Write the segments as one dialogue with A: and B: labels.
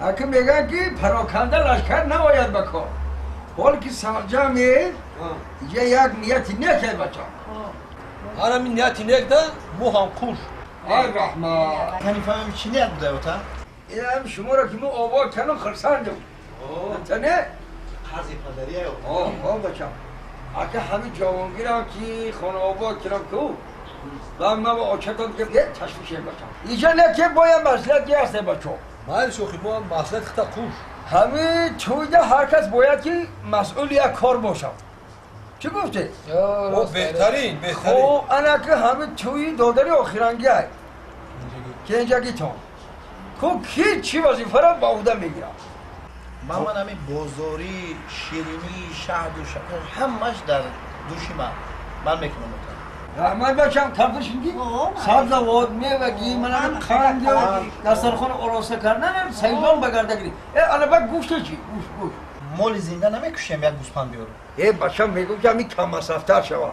A: اگه میگن که پراکنده لشکر نباید بکن حال که سرجمه یه یک نیتی نکرد بچه
B: آره من نیتی نکده مو هم خوش
A: آی رحمت
C: کنی فهمیم چی نیت بوده اوتا؟
A: اینم شما را که ما آباد کنم خرسندم تنه؟
C: قرضی پدری ایو
A: آه بچم اگه همه جوانگیر هم که خانه آباد کنم که و من با آچتان که بیه تشویشه بچم اینجا نه که باید مسئلتی هسته بچه
B: مایل شوخی مو هم مسئلت خطا خوش
A: همه تویده هر کس باید که مسئول یک کار باشم چی گفته؟
B: بهترین
A: خب انا که همه توی دادری آخرانگی های که اینجا گیتون که هیچی وظیفه را با عهده میگیرم
C: من همین بازاری، شیرینی، شهد و شکر همش در دوشی من میکنم اوتا
A: رحمت بچم طرفش میگی؟ سبز واد میوگی منم خند دسترخوان آراسته کردن سیزان بگرده گیری البته گوشت چی؟ گوشت
C: مال زنده نمیکشیم یک گوسپند بیارم
A: بچم میگم که همین کم مصرفتر شود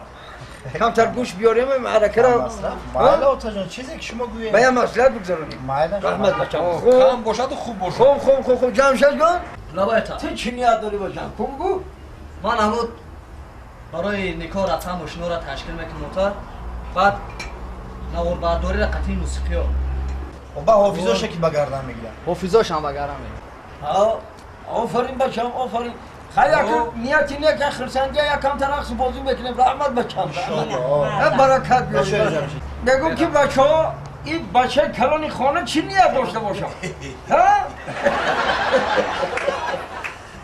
A: کمتر گوشت بیاریم معرکه را
C: مایل اوتا جان چیزی که شما گویه
A: باید مسئلت بگذارونیم
C: مایل
A: رحمت بچم
B: کم باشد و خوب باشد
A: خوب جمشد جان
D: نبایتا
A: تو چی نیت داری باشم؟ کنگو؟
D: من همود برای نکار رفتم و شنو را تشکیل میکنم اوتا بعد نوار برداری را قطعی موسیقی ها
C: و با حافظاشه که بگردن میگیرم
D: حافظاش هم بگرم میگم
A: آفرین بچم آفرین خیلی اگر نیتی نه که خرسنگی یکم ترقص بازی میکنیم رحمت بچم برکت بیاریم بگم که بچه ها این بچه کلانی خانه چی نیت داشته باشم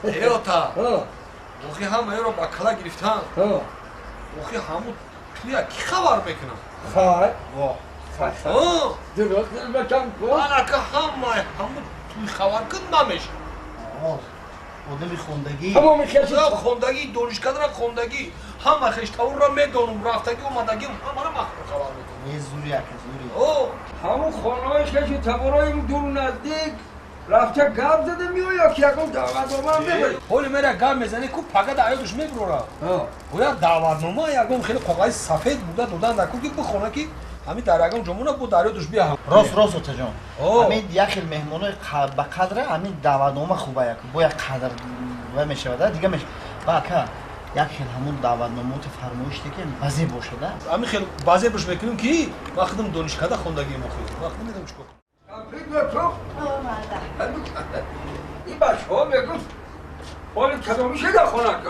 B: ایوتا اوخی همه رو با کلا گرفتن اوخی همون توی کی خبر میکنم
A: خواهد
B: درست
A: بچم
B: انا که همون توی خبر کن نمیشه
C: آدم خوندگی
A: تمام کسی
B: خوندگی دانشکده خوندگی همه خشتاور را میدونم رفتگی اومدگی همه را خبر میکنم
C: یه زوری یک زوری
A: همون خانهایش که چی تبارای دور نزدیک رفته گب زده میو که یکم دعوتنامه هم ببری
B: حالی میره گم میزنی که پگه عیادش میبروره باید دعوتنامه یکم خیلی کاغذ سفید بوده دادن نکن که بخونه که همین در یکم جمعونه بود عیادش بیا هم
C: راست اوتا جان همین یک خیلی مهمونه به قدر همین دعوتنامه خوبه یک با یک قدر و میشود دیگه میشه با که یک خیلی همون دعوتنامه فرمایشتی که بازی باشه ده
B: همین خیلی بازی بش میکنیم که وقتم دانشکده خوندگی مخوید وقت میدم چیکار
A: این بچه ها میگفت حالی کدامیشه در خونه که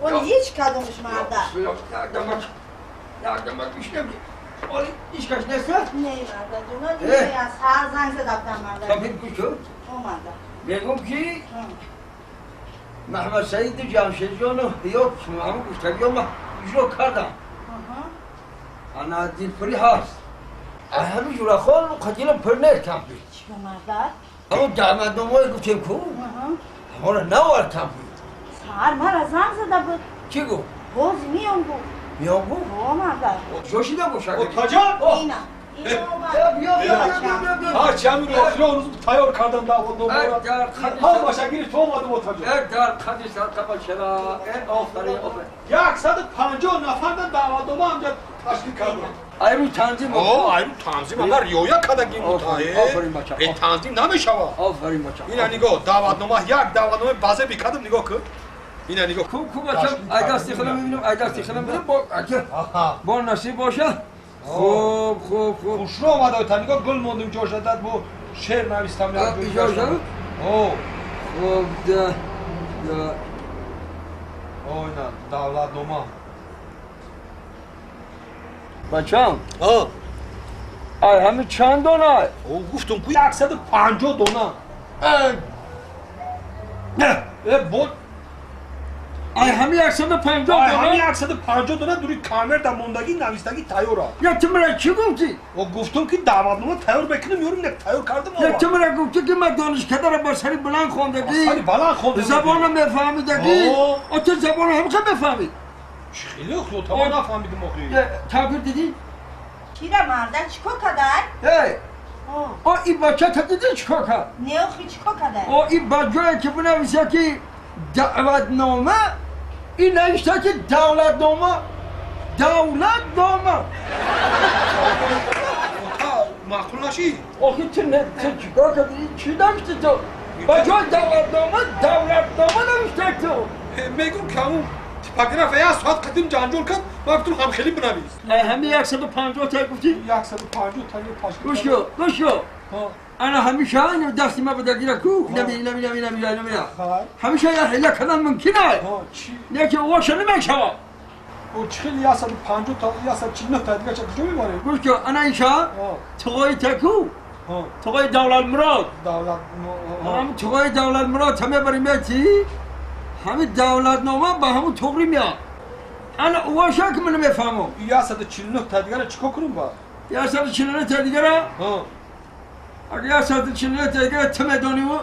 E: اون هیچ کدومش مرده
A: یک دمک میشنم حالی هیچ کش نیست؟
E: نه مرده جونا دیگه از هر زنگ زدبتن مرده
A: تبید کشت؟
E: او مرده
A: میگم که محمد سعید جمشید جان و یا شما همون گفتگی ها من اجرا کردم انا دلپری هست همین جورا خال قدیلم پر نیست کم بید
E: چی به مرده؟
A: همون دعوتنامه های گفتیم که همون را نوار کم بید
E: سهر مرا زنگ زده بود
A: چی گفت؟
E: باز میام بود
A: میام گفت؟
E: او مرده
A: جوشیده باشه
B: کجا؟
E: اینا
A: بیا
B: هرچی همین آخری روز تیار کردم دعوتنامه را
A: در خدیش
B: هم باشگیری تو اومده با تجا
A: در خدیش تبا چرا آفرین
B: 150 نفر در دعوتنامه همجا تشکیل کردم
A: ایرو تنظیم
B: ایرو تنظیم اگر ریایا کدگی
A: آفرین بچه
B: به تنظیم نمیشوه
A: آفرین بچه
B: اینا نگاه دعوتنامه یک دعوتنامه بازه بکردم نگاه کن اینا نگاه
A: خوب بچه ای دستی خیلی میبینم ای دستی خیلی میبینم با نصیب باشه خوب
B: خوشرو آمده تا نگاه گل موندیم جا شدد با شعر نویستم
A: اجازه خوب ده
B: اینا دعوتنامه
A: بچم همین چند دانه
B: گفتم که 150 دانه بود
A: همین 150
B: همین 150 دانه دوری کامر در موندگی نویستگی تیاره
A: یا تو مرا چی گفتی؟
B: گفتم که دعوتنامه تیار بکنم یارو نه تیار کردم
A: یا تو مرا گفتی که من دانشکده را با سری بلند خوندگی
B: سری بلند خوندگی
A: زبانم بفهمیدگی تو زبانم هم که بفهمید
B: خیلی خوب تو نفهمیدم آخی
A: تعبیر دیدی؟
E: چی را مرده چیکار کرده؟
A: این بچه تا دیدی چیکار کرد؟
E: نه اخی چیکار کرده؟
A: این بچه که بنویسه که دعوتنامه این نوشته که دولتنامه
B: معقول نشی
A: آخه تو چیکار کردی؟ چی نوشته تو؟ بچه‌ها دولتنامه نوشته تو.
B: میگم که اون تیپاگراف یا ساعت قدیم جانجول کرد ما بتون هم خیلی بنویس
A: همه 150 تا گفتی؟
B: 150 تا تشکیل
A: گوش کن. انا همیشه اینو دستی ما بده گیره کو نمی همیشه یه حیله کردن ممکنه
B: چی؟
A: نه که اوش نمیشه
B: او چخیل 150 تا 149 تا دیگه چه کجا میباره؟
A: گوش کن انا اینشا توی تکو توی دولت مراد هم توی دولت مراد همه بریم بیتی همه دولت نامه با همون توقری میاد انا اوشا که من نمیفهمم
B: 149 تا دیگه چیکار کنیم با؟
A: 149 تا دیگه اگر 149 تا دیگه تمدانی و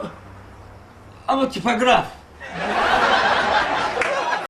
A: اما تیپاگراف